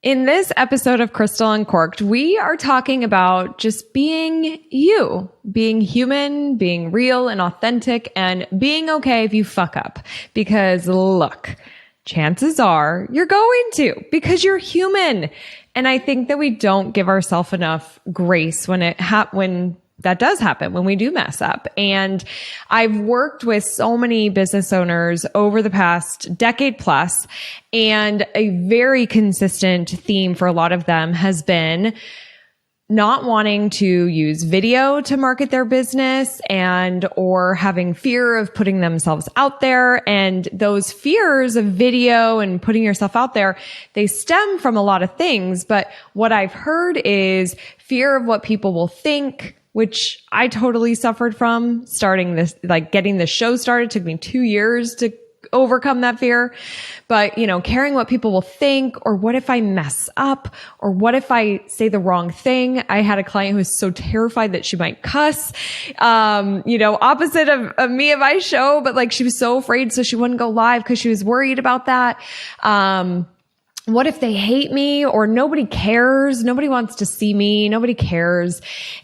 In this episode of Crystal Uncorked, we are talking about just being you, being human, being real and authentic, and being okay if you fuck up. Because look, chances are you're going to, because you're human. And I think that we don't give ourselves enough grace when that does happen, when we do mess up. And I've worked with so many business owners over the past decade plus, and a very consistent theme for a lot of them has been not wanting to use video to market their business or having fear of putting themselves out there. And those fears of video and putting yourself out there, they stem from a lot of things. But what I've heard is fear of what people will think, which I totally suffered from starting this, like getting the show started. It took me 2 years to overcome that fear. But, caring what people will think, or what if I mess up, or what if I say the wrong thing? I had a client who was so terrified that she might cuss, opposite of me at my show, but like she was so afraid. So she wouldn't go live because she was worried about that. What if they hate me, or nobody cares? Nobody wants to see me. Nobody cares.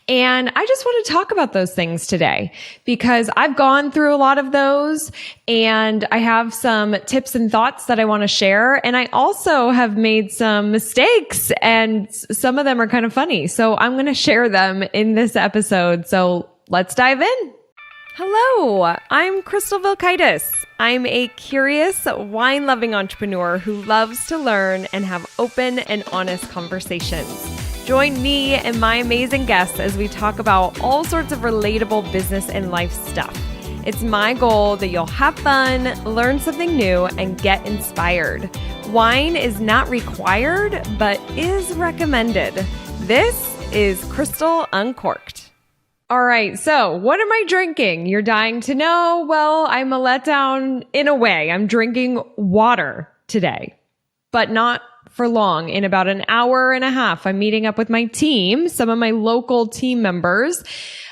And I just want to talk about those things today because I've gone through a lot of those, and I have some tips and thoughts that I want to share. And I also have made some mistakes, and some of them are kind of funny. So I'm going to share them in this episode. So let's dive in. Hello, I'm Crystal Vilkaitis. I'm a curious, wine-loving entrepreneur who loves to learn and have open and honest conversations. Join me and my amazing guests as we talk about all sorts of relatable business and life stuff. It's my goal that you'll have fun, learn something new, and get inspired. Wine is not required, but is recommended. This is Crystal Uncorked. All right. So what am I drinking? You're dying to know. Well, I'm a letdown in a way. I'm drinking water today, but not for long. In about an hour and a half, I'm meeting up with my team, some of my local team members,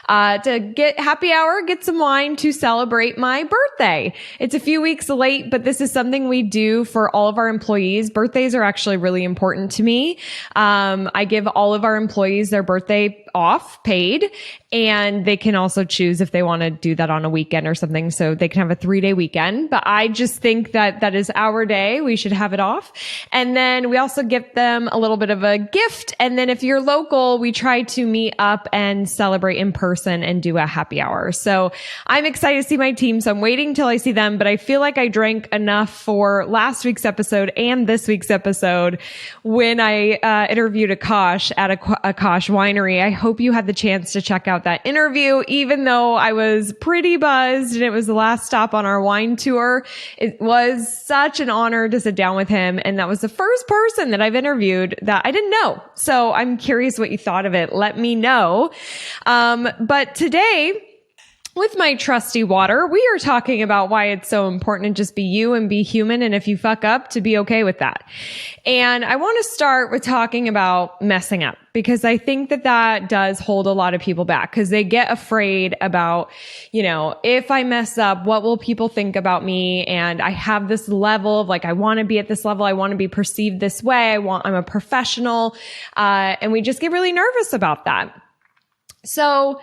to get happy hour, get some wine to celebrate my birthday. It's a few weeks late, but this is something we do for all of our employees. Birthdays are actually really important to me. I give all of our employees their birthday off, paid, and they can also choose if they want to do that on a weekend or something. So they can have a 3-day weekend, but I just think that that is our day. We should have it off. And then we also give them a little bit of a gift. And then if you're local, we try to meet up and celebrate in person and do a happy hour. So I'm excited to see my team. So I'm waiting till I see them, but I feel like I drank enough for last week's episode and this week's episode when I interviewed Akash at Akash Winery. I hope you had the chance to check out that interview, even though I was pretty buzzed and it was the last stop on our wine tour. It was such an honor to sit down with him. And that was the first person that I've interviewed that I didn't know. So I'm curious what you thought of it. Let me know. But today, with my trusty water, we are talking about why it's so important to just be you and be human. And if you fuck up, to be okay with that. And I want to start with talking about messing up, because I think that does hold a lot of people back, because they get afraid about, if I mess up, what will people think about me? And I have this level of I want to be at this level. I want to be perceived this way. I'm a professional. And we just get really nervous about that. So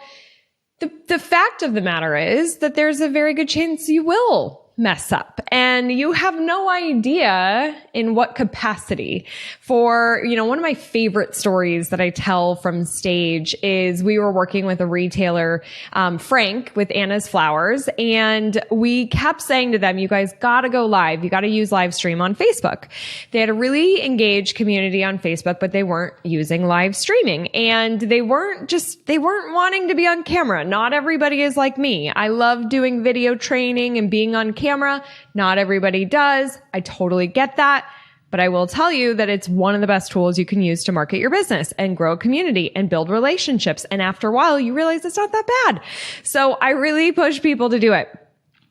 the fact of the matter is that there's a very good chance you will mess up, and you have no idea in what capacity. For, one of my favorite stories that I tell from stage is we were working with a retailer, Frank, with Anna's Flowers, and we kept saying to them, you guys gotta go live. You gotta use live stream on Facebook. They had a really engaged community on Facebook, but they weren't using live streaming, and they weren't wanting to be on camera. Not everybody is like me. I love doing video training and being on camera. Not everybody does. I totally get that. But I will tell you that it's one of the best tools you can use to market your business and grow a community and build relationships. And after a while, you realize it's not that bad. So I really push people to do it.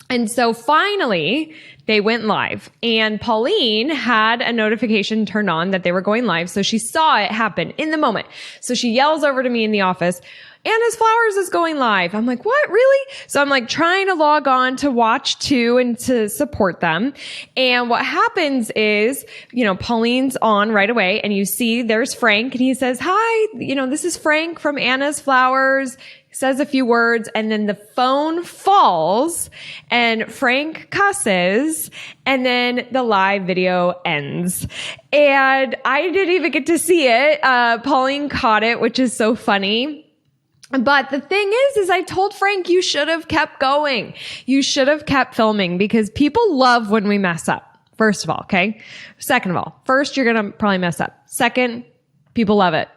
And so finally, they went live, and Pauline had a notification turned on that they were going live. So she saw it happen in the moment. So she yells over to me in the office, Anna's Flowers is going live. I'm like, what? Really? So I'm like trying to log on to watch too and to support them. And what happens is, Pauline's on right away and you see there's Frank and he says, hi, this is Frank from Anna's Flowers. Says a few words and then the phone falls and Frank cusses and then the live video ends. And I didn't even get to see it. Pauline caught it, which is so funny. But the thing is I told Frank, you should have kept going. You should have kept filming because people love when we mess up. First of all, okay? Second of all, first, you're going to probably mess up. Second, people love it.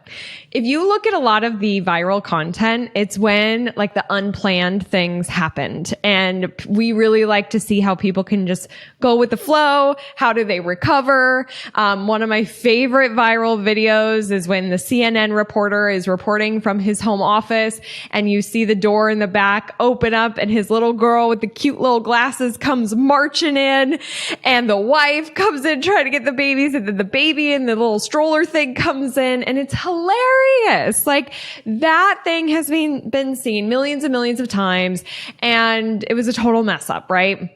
If you look at a lot of the viral content, it's when like the unplanned things happened. And we really like to see how people can just go with the flow. How do they recover? One of my favorite viral videos is when the CNN reporter is reporting from his home office and you see the door in the back open up and his little girl with the cute little glasses comes marching in and the wife comes in trying to get the babies and then the baby in the little stroller thing comes in and it's hilarious. Like that thing has been seen millions and millions of times and it was a total mess up, right?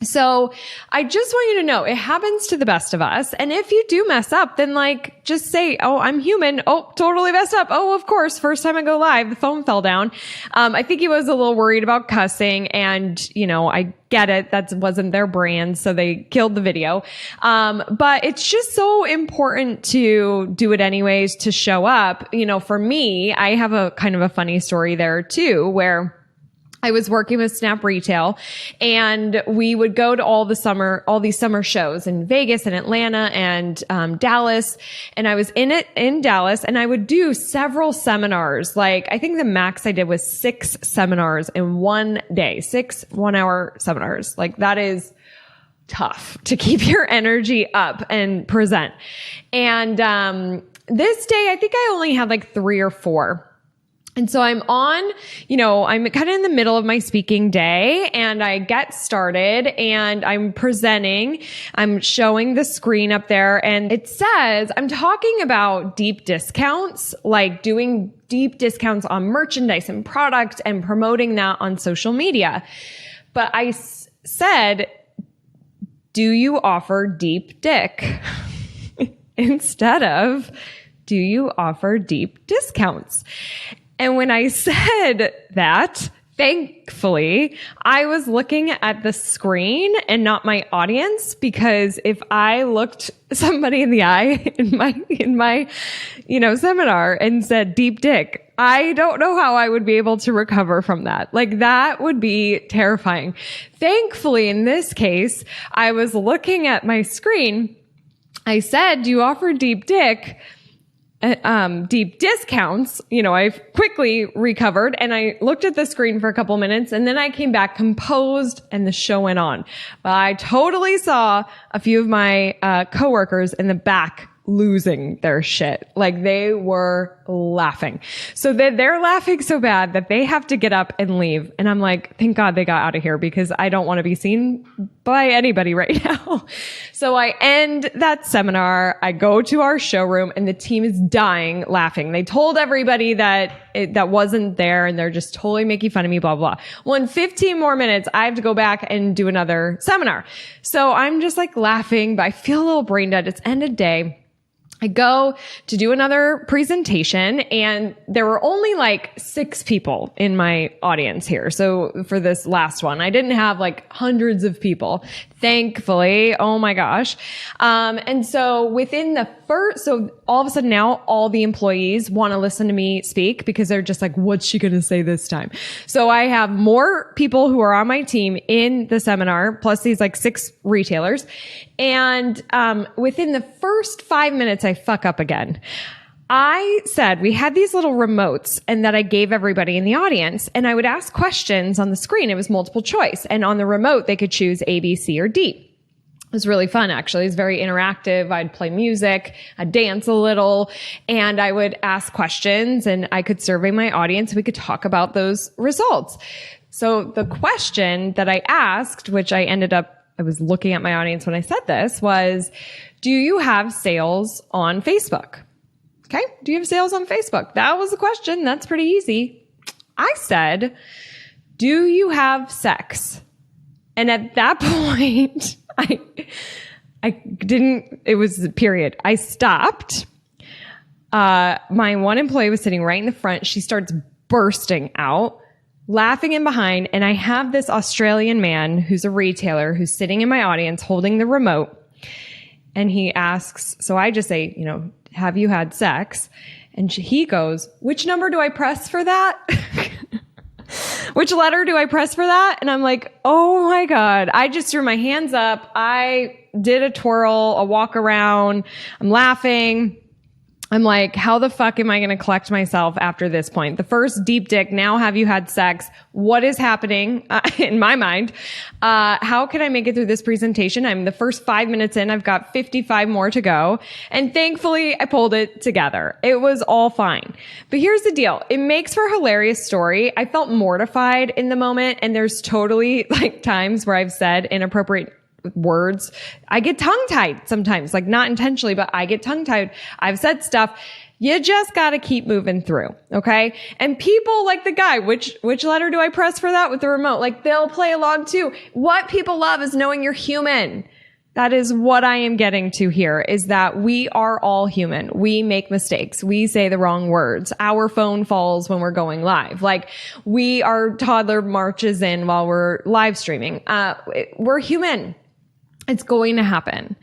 So I just want you to know it happens to the best of us. And if you do mess up, then like just say, oh, I'm human. Oh, totally messed up. Oh, of course. First time I go live, the phone fell down. I think he was a little worried about cussing and, I get it. That wasn't their brand. So they killed the video. But it's just so important to do it anyways, to show up. For me, I have a kind of a funny story there too, where I was working with Snap Retail and we would go to all these summer shows in Vegas and Atlanta and Dallas. And I was in Dallas and I would do several seminars. Like I think the max I did was 6 seminars in one day, 6 1-hour seminars. Like that is tough to keep your energy up and present. And this day, I think I only had like 3 or 4. And so I'm on, I'm kind of in the middle of my speaking day and I get started and I'm presenting, I'm showing the screen up there and it says, I'm talking about deep discounts, like doing deep discounts on merchandise and product and promoting that on social media. But I said, do you offer deep dick? Instead of, do you offer deep discounts? And when I said that, thankfully, I was looking at the screen and not my audience, because if I looked somebody in the eye in my seminar and said deep dick, I don't know how I would be able to recover from that. Like that would be terrifying. Thankfully, in this case, I was looking at my screen. I said, do you offer deep dick? Deep discounts, I quickly recovered and I looked at the screen for a couple minutes and then I came back composed and the show went on. But I totally saw a few of my coworkers in the back losing their shit. Like they were laughing. So they're laughing so bad that they have to get up and leave. And I'm like, thank God they got out of here because I don't want to be seen by anybody right now. So I end that seminar. I go to our showroom and the team is dying laughing. They told everybody that that wasn't there and they're just totally making fun of me, blah, blah. Well, in 15 more minutes, I have to go back and do another seminar. So I'm just like laughing, but I feel a little brain dead. It's end of day. I go to do another presentation and there were only like 6 people in my audience here. So for this last one, I didn't have like hundreds of people, thankfully. Oh my gosh. And so within the so all of a sudden now all the employees want to listen to me speak because they're just like, what's she going to say this time? So I have more people who are on my team in the seminar, plus these like 6 retailers. And within the first 5 minutes, I fuck up again. I said we had these little remotes and that I gave everybody in the audience and I would ask questions on the screen. It was multiple choice. And on the remote, they could choose A, B, C, or D. It was really fun, actually. It was very interactive. I'd play music, I'd dance a little, and I would ask questions and I could survey my audience. We could talk about those results. So the question that I asked, which I was looking at my audience when I said this, was, do you have sales on Facebook? Okay. Do you have sales on Facebook? That was the question. That's pretty easy. I said, do you have sex? And at that point, I didn't, it was the period. I stopped. My one employee was sitting right in the front. She starts bursting out, laughing in behind. And I have this Australian man who's a retailer who's sitting in my audience holding the remote. And he asks, so I just say, have you had sex? And he goes, which number do I press for that? Which letter do I press for that? And I'm like, oh my God. I just threw my hands up. I did a twirl, a walk around. I'm laughing. I'm like, how the fuck am I going to collect myself after this point? The first deep dick. Now, have you had sex? What is happening in my mind? How can I make it through this presentation? I'm the first 5 minutes in. I've got 55 more to go. And thankfully, I pulled it together. It was all fine. But here's the deal. It makes for a hilarious story. I felt mortified in the moment. And there's totally times where I've said inappropriate words. I get tongue-tied sometimes, not intentionally, but I get tongue-tied. I've said stuff. You just got to keep moving through. Okay. And people like the guy, which letter do I press for that with the remote? They'll play along too. What people love is knowing you're human. That is what I am getting to here, is that we are all human. We make mistakes. We say the wrong words. Our phone falls when we're going live. Our toddler marches in while we're live streaming. We're human. It's going to happen.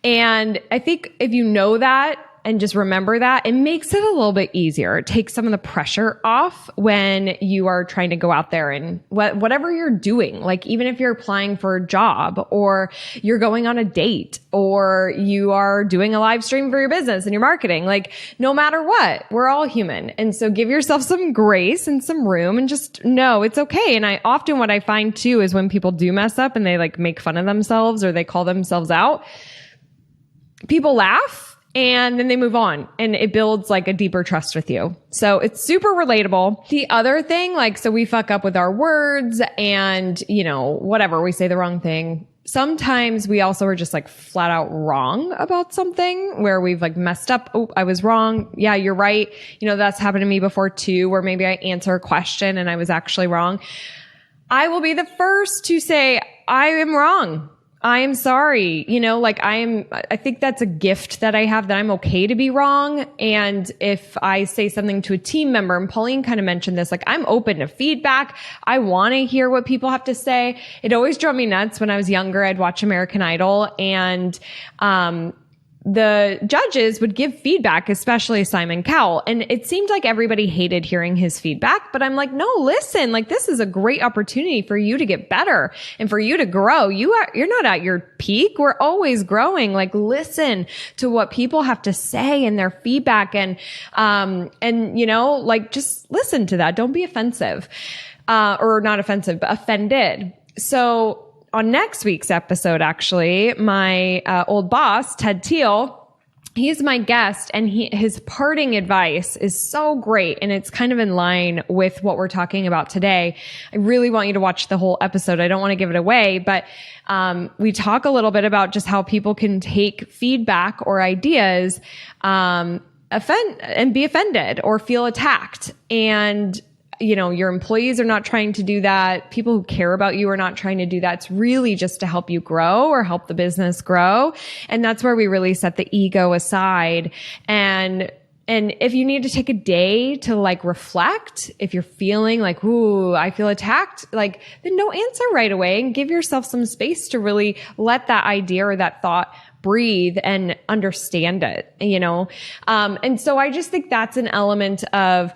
And I think if you know that and just remember that, it makes it a little bit easier. It takes some of the pressure off when you are trying to go out there and whatever you're doing. Even if you're applying for a job, or you're going on a date, or you are doing a live stream for your business and your marketing, no matter what, we're all human. And so give yourself some grace and some room and just know it's okay. And what I find too is when people do mess up and they make fun of themselves or they call themselves out, people laugh. And then they move on, and it builds a deeper trust with you. So it's super relatable. The other thing, so we fuck up with our words and, whatever, we say the wrong thing. Sometimes we also are just flat out wrong about something where we've messed up. Oh, I was wrong. Yeah, you're right. That's happened to me before too, where maybe I answer a question and I was actually wrong. I will be the first to say, I am wrong. I am sorry. I think that's a gift that I have, that I'm okay to be wrong. And if I say something to a team member, and Pauline kind of mentioned this, I'm open to feedback. I want to hear what people have to say. It always drove me nuts when I was younger. I'd watch American Idol, and, the judges would give feedback, especially Simon Cowell. And it seemed like everybody hated hearing his feedback, but I'm like, no, listen, this is a great opportunity for you to get better and for you to grow. You're not at your peak. We're always growing. Listen to what people have to say and their feedback, and just listen to that. Don't be offensive, or not offensive, but offended. So, on next week's episode, actually, my old boss, Ted Teal, he's my guest, and his parting advice is so great, and it's kind of in line with what we're talking about today. I really want you to watch the whole episode. I don't want to give it away, but we talk a little bit about just how people can take feedback or ideas, offend and be offended or feel attacked. And your employees are not trying to do that. People who care about you are not trying to do that. It's really just to help you grow or help the business grow. And that's where we really set the ego aside. And if you need to take a day to reflect, if you're feeling ooh, I feel attacked, then don't answer right away, and give yourself some space to really let that idea or that thought breathe and understand it, and so I just think that's an element of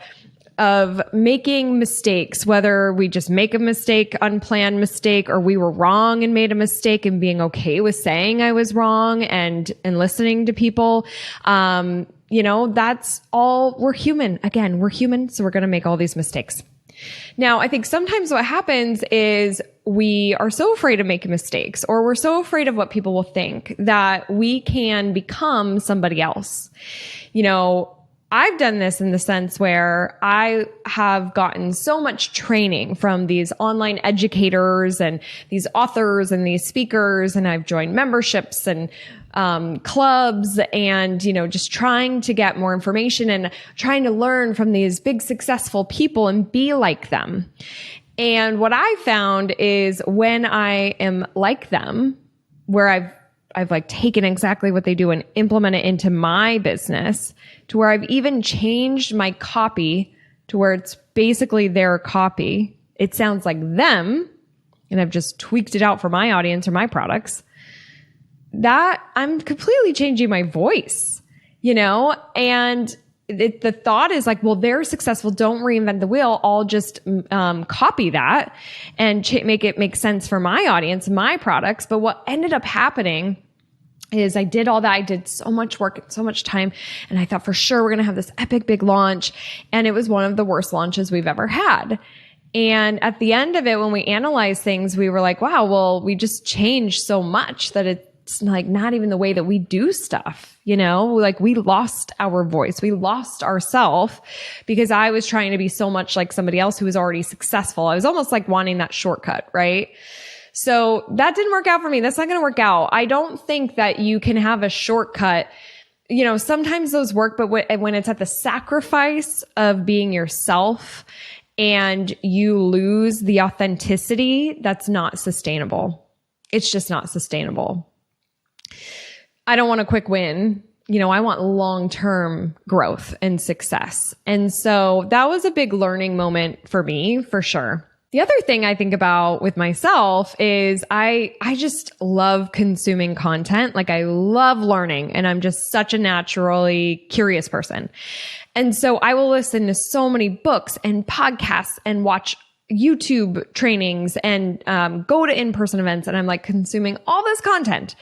making mistakes, whether we just make a mistake, unplanned mistake, or we were wrong and made a mistake, and being okay with saying I was wrong and listening to people. That's all. We're human. Again, we're human. So we're going to make all these mistakes. Now, I think sometimes what happens is we are so afraid of making mistakes, or we're so afraid of what people will think, that we can become somebody else. I've done this in the sense where I have gotten so much training from these online educators and these authors and these speakers, and I've joined memberships and clubs and, just trying to get more information and trying to learn from these big successful people and be like them. And what I found is when I am like them, where I've like taken exactly what they do and implement it into my business, to where I've even changed my copy to where it's basically their copy. It sounds like them, and I've just tweaked it out for my audience or my products. That I'm completely changing my voice, and the thought is like, well, they're successful. Don't reinvent the wheel. I'll just copy that and make it make sense for my audience, my products. But what ended up happening is I did all that. I did so much work and so much time. And I thought for sure we're going to have this epic big launch. And it was one of the worst launches we've ever had. And at the end of it, when we analyzed things, we were like, wow, well, we just changed so much that it's like not even the way that we do stuff, like we lost our voice. We lost ourself because I was trying to be so much like somebody else who was already successful. I was almost like wanting that shortcut, right? So that didn't work out for me. That's not going to work out. I don't think that you can have a shortcut. Sometimes those work, but when it's at the sacrifice of being yourself and you lose the authenticity, that's not sustainable. It's just not sustainable. I don't want a quick win. I want long-term growth and success. And so that was a big learning moment for me, for sure. The other thing I think about with myself is I just love consuming content. Like I love learning, and I'm just such a naturally curious person. And so I will listen to so many books and podcasts and watch YouTube trainings and go to in-person events. And I'm like consuming all this content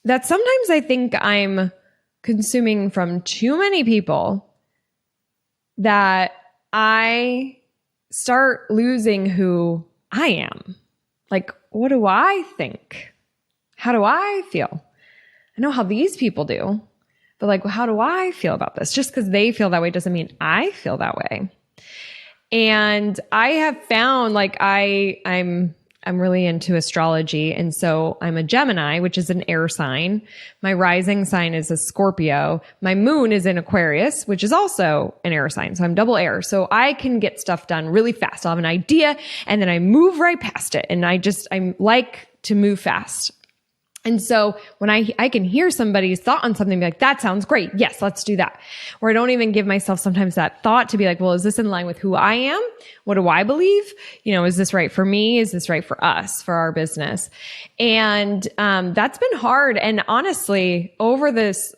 that sometimes I think I'm consuming from too many people, that I start losing who I am. Like, what do I think? How do I feel? I know how these people do, but like, how do I feel about this? Just because they feel that way doesn't mean I feel that way. And I have found like I'm really into astrology. And so I'm a Gemini, which is an air sign. My rising sign is a Scorpio. My moon is in Aquarius, which is also an air sign. So I'm double air. So I can get stuff done really fast. I'll have an idea and then I move right past it. And I like to move fast. And so when I can hear somebody's thought on something, be like, that sounds great. Yes, let's do that. Or I don't even give myself sometimes that thought to be like, well, is this in line with who I am? What do I believe? Is this right for me? Is this right for us, for our business? And that's been hard. And honestly, over this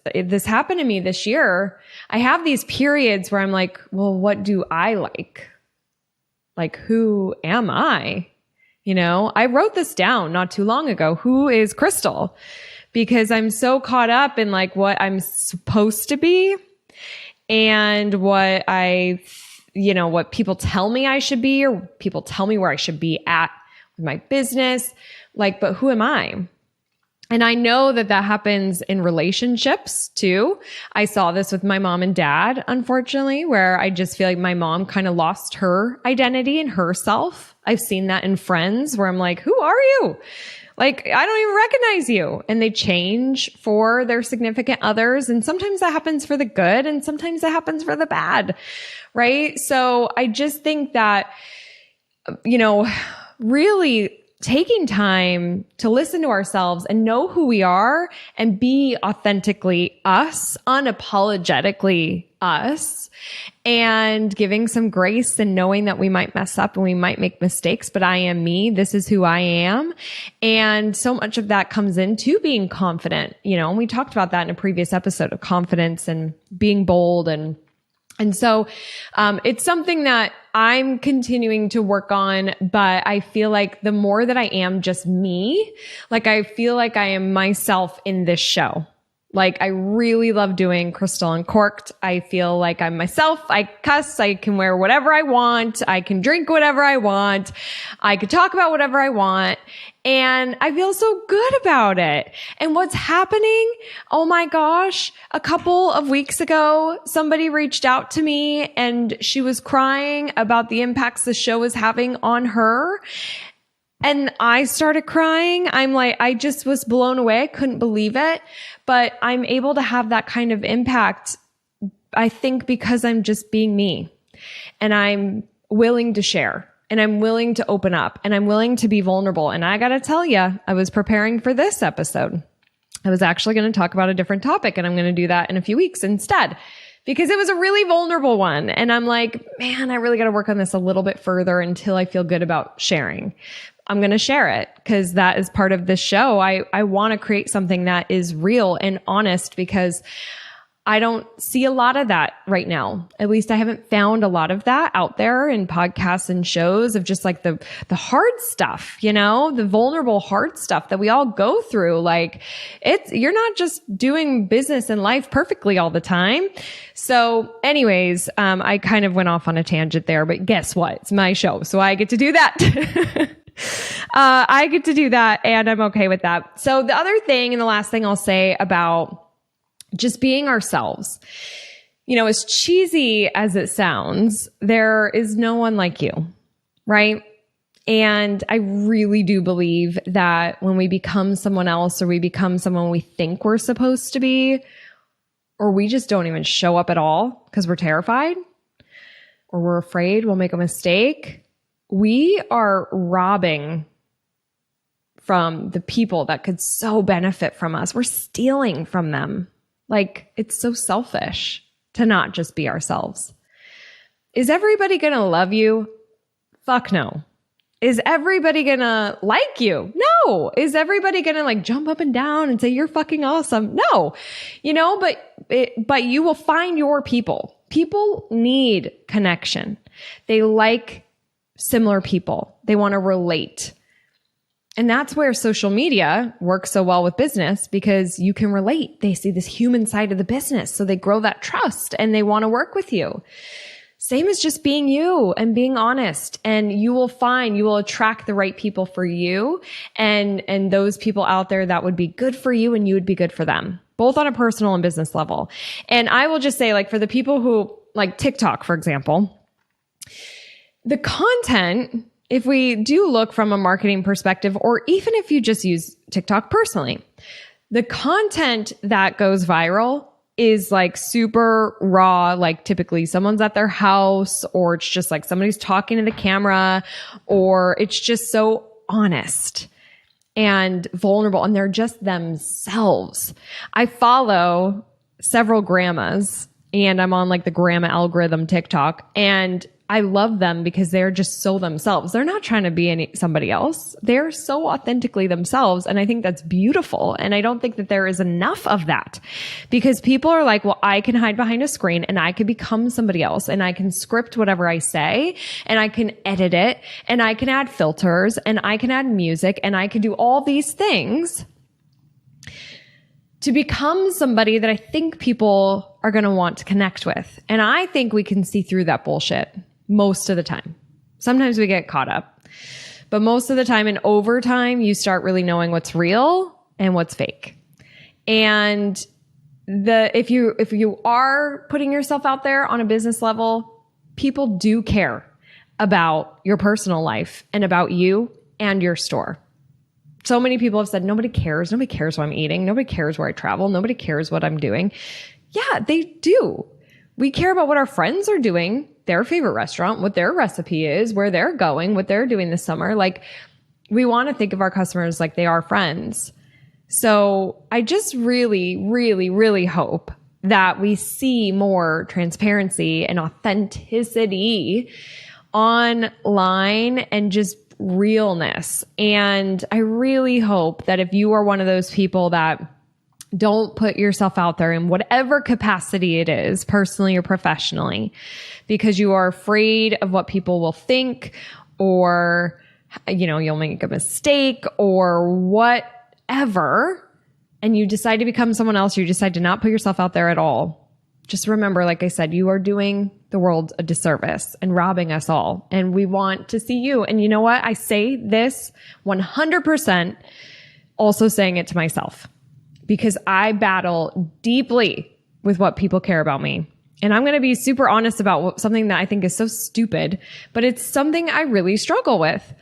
happened to me this year. I have these periods where I'm like, well, what do I like? Like, who am I? I wrote this down not too long ago. Who is Crystal? Because I'm so caught up in like what I'm supposed to be and what what people tell me I should be, or people tell me where I should be at with my business. Like, but who am I? And I know that happens in relationships too. I saw this with my mom and dad, unfortunately, where I just feel like my mom kind of lost her identity and herself. I've seen that in friends where I'm like, who are you? Like, I don't even recognize you. And they change for their significant others. And sometimes that happens for the good and sometimes that happens for the bad, right? So I just think that, really taking time to listen to ourselves and know who we are and be authentically us, unapologetically us, and giving some grace and knowing that we might mess up and we might make mistakes, but I am me. This is who I am. And so much of that comes into being confident, and we talked about that in a previous episode of confidence and being bold. And so, it's something that I'm continuing to work on, but I feel like the more that I am just me, like I feel like I am myself in this show. Like I really love doing Crystal Uncorked. I feel like I'm myself. I cuss. I can wear whatever I want. I can drink whatever I want. I could talk about whatever I want. And I feel so good about it. And what's happening? Oh my gosh. A couple of weeks ago, somebody reached out to me and she was crying about the impacts the show was having on her. And I started crying. I'm like, I just was blown away. I couldn't believe it. But I'm able to have that kind of impact, I think, because I'm just being me. And I'm willing to share. And I'm willing to open up. And I'm willing to be vulnerable. And I got to tell you, I was preparing for this episode. I was actually going to talk about a different topic. And I'm going to do that in a few weeks instead. Because it was a really vulnerable one. And I'm like, man, I really got to work on this a little bit further until I feel good about sharing. I'm going to share it because that is part of this show. I want to create something that is real and honest because I don't see a lot of that right now. At least I haven't found a lot of that out there in podcasts and shows of just like the hard stuff, you know, the vulnerable hard stuff that we all go through. Like you're not just doing business and life perfectly all the time. So anyways, I kind of went off on a tangent there, but guess what? It's my show. So I get to do that. I get to do that and I'm okay with that. So the other thing and the last thing I'll say about just being ourselves, you know, as cheesy as it sounds, there is no one like you, right? And I really do believe that when we become someone else or we become someone we think we're supposed to be, or we just don't even show up at all because we're terrified or we're afraid we'll make a mistake, we are robbing from the people that could so benefit from us. We're stealing from them. Like, it's so selfish to not just be ourselves. Is everybody going to love you? Fuck no. Is everybody going to like you? No. Is everybody going to like jump up and down and say you're fucking awesome? No. You know, but you will find your people. People need connection. They like similar people. They want to relate. And that's where social media works so well with business because you can relate. They see this human side of the business. So they grow that trust and they want to work with you. Same as just being you and being honest. And you will attract the right people for you and those people out there that would be good for you and you would be good for them, both on a personal and business level. And I will just say, like, for the people who like TikTok, for example, the content, if we do look from a marketing perspective, or even if you just use TikTok personally, the content that goes viral is like super raw, like typically someone's at their house, or it's just like somebody's talking to the camera, or it's just so honest and vulnerable, and they're just themselves. I follow several grandmas, and I'm on like the grandma algorithm TikTok, and I love them because they're just so themselves. They're not trying to be somebody else. They're so authentically themselves. And I think that's beautiful. And I don't think that there is enough of that because people are like, well, I can hide behind a screen and I can become somebody else and I can script whatever I say and I can edit it and I can add filters and I can add music and I can do all these things to become somebody that I think people are going to want to connect with. And I think we can see through that bullshit most of the time. Sometimes we get caught up, but most of the time and over time, you start really knowing what's real and what's fake. And if you are putting yourself out there on a business level, people do care about your personal life and about you and your store. So many people have said, nobody cares. Nobody cares what I'm eating. Nobody cares where I travel. Nobody cares what I'm doing. Yeah, they do. We care about what our friends are doing, their favorite restaurant, what their recipe is, where they're going, what they're doing this summer. Like, we want to think of our customers like they are friends. So I just really, really, really hope that we see more transparency and authenticity online and just realness. And I really hope that if you are one of those people that don't put yourself out there in whatever capacity it is, personally or professionally, because you are afraid of what people will think, or, you know, you'll make a mistake or whatever, and you decide to become someone else, you decide to not put yourself out there at all. Just remember, like I said, you are doing the world a disservice and robbing us all. And we want to see you. And you know what? I say this 100%, also saying it to myself, because I battle deeply with what people care about me. And I'm going to be super honest about something that I think is so stupid, but it's something I really struggle with.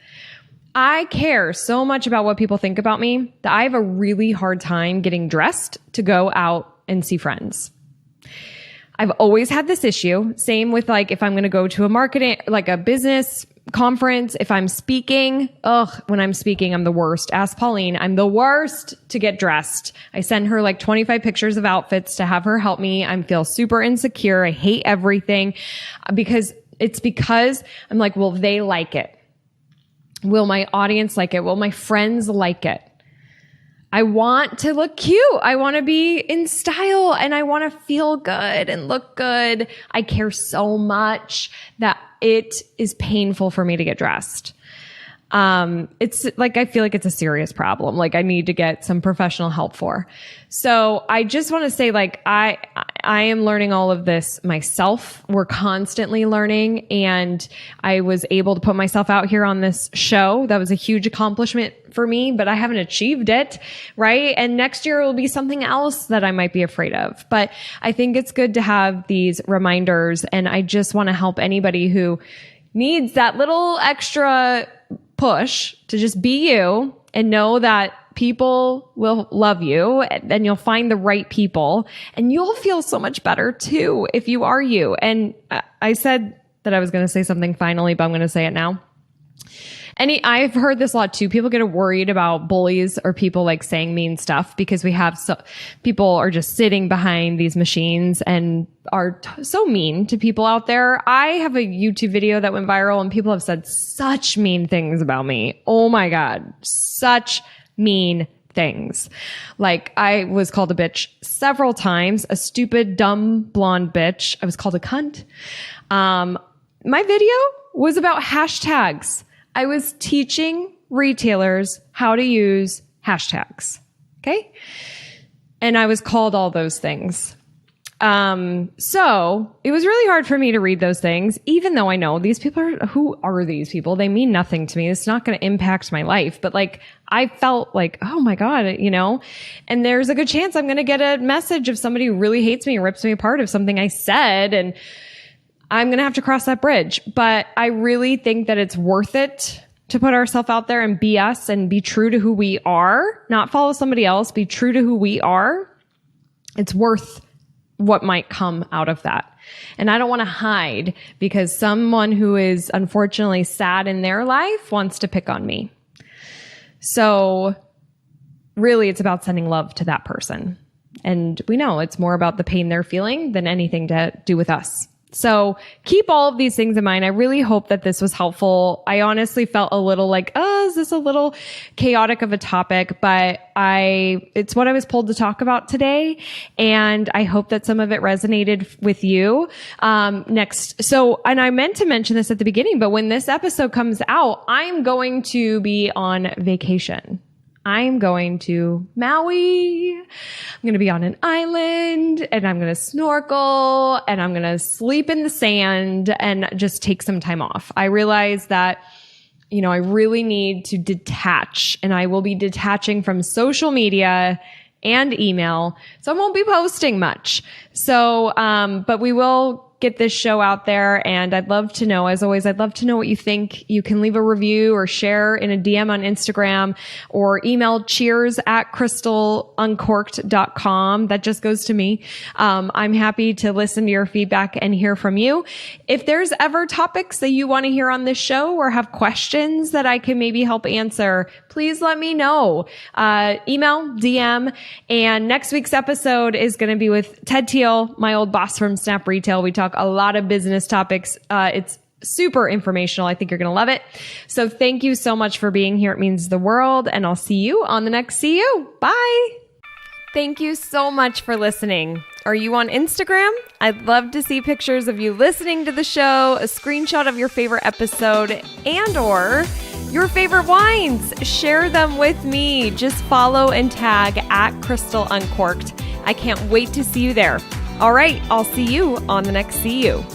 I care so much about what people think about me that I have a really hard time getting dressed to go out and see friends. I've always had this issue. Same with like if I'm going to go to a marketing, like a business conference, if I'm speaking, when I'm speaking, I'm the worst. Ask Pauline. I'm the worst to get dressed. I send her like 25 pictures of outfits to have her help me. I feel super insecure. I hate everything because I'm like, will they like it? Will my audience like it? Will my friends like it? I want to look cute. I want to be in style and I want to feel good and look good. I care so much that it is painful for me to get dressed. It's like, I feel like it's a serious problem. Like I need to get some professional help for. So I just want to say like, I am learning all of this myself. We're constantly learning, and I was able to put myself out here on this show. That was a huge accomplishment for me, but I haven't achieved it. Right. And next year will be something else that I might be afraid of. But I think it's good to have these reminders. And I just want to help anybody who needs that little extra push to just be you and know that people will love you, and you'll find the right people, and you'll feel so much better too if you are you. And I said that I was going to say something finally, but I'm going to say it now. I've heard this a lot too. People get worried about bullies or people like saying mean stuff because people are just sitting behind these machines and are so mean to people out there. I have a YouTube video that went viral and people have said such mean things about me. Oh my God. Such mean things. Like I was called a bitch several times, a stupid, dumb, blonde bitch. I was called a cunt. My video was about hashtags. I was teaching retailers how to use hashtags. Okay. And I was called all those things. So it was really hard for me to read those things, even though I know who are these people? They mean nothing to me. It's not going to impact my life. But like, I felt like, oh my God, and there's a good chance I'm going to get a message of somebody who really hates me and rips me apart of something I said. And I'm going to have to cross that bridge. But I really think that it's worth it to put ourselves out there and be us and be true to who we are, not follow somebody else, be true to who we are. It's worth what might come out of that. And I don't want to hide because someone who is unfortunately sad in their life wants to pick on me. So really it's about sending love to that person. And we know it's more about the pain they're feeling than anything to do with us. So keep all of these things in mind. I really hope that this was helpful. I honestly felt a little like, is this a little chaotic of a topic? But it's what I was pulled to talk about today. And I hope that some of it resonated with you. And I meant to mention this at the beginning, but when this episode comes out, I'm going to be on vacation. I'm going to Maui. I'm going to be on an island and I'm going to snorkel and I'm going to sleep in the sand and just take some time off. I realize that, I really need to detach, and I will be detaching from social media and email. So I won't be posting much. So, but we will get this show out there, and I'd love to know, as always, I'd love to know what you think. You can leave a review or share in a DM on Instagram or email cheers@crystaluncorked.com. That just goes to me. I'm happy to listen to your feedback and hear from you. If there's ever topics that you want to hear on this show or have questions that I can maybe help answer, please let me know. Email, DM, and next week's episode is going to be with Ted Teal, my old boss from Snap Retail. We talk a lot of business topics. It's super informational. I think you're going to love it. So thank you so much for being here. It means the world. And I'll see you on the next See You. Bye. Thank you so much for listening. Are you on Instagram? I'd love to see pictures of you listening to the show, a screenshot of your favorite episode, and/or your favorite wines. Share them with me. Just follow and tag @CrystalUncorked. I can't wait to see you there. All right, I'll see you on the next See You.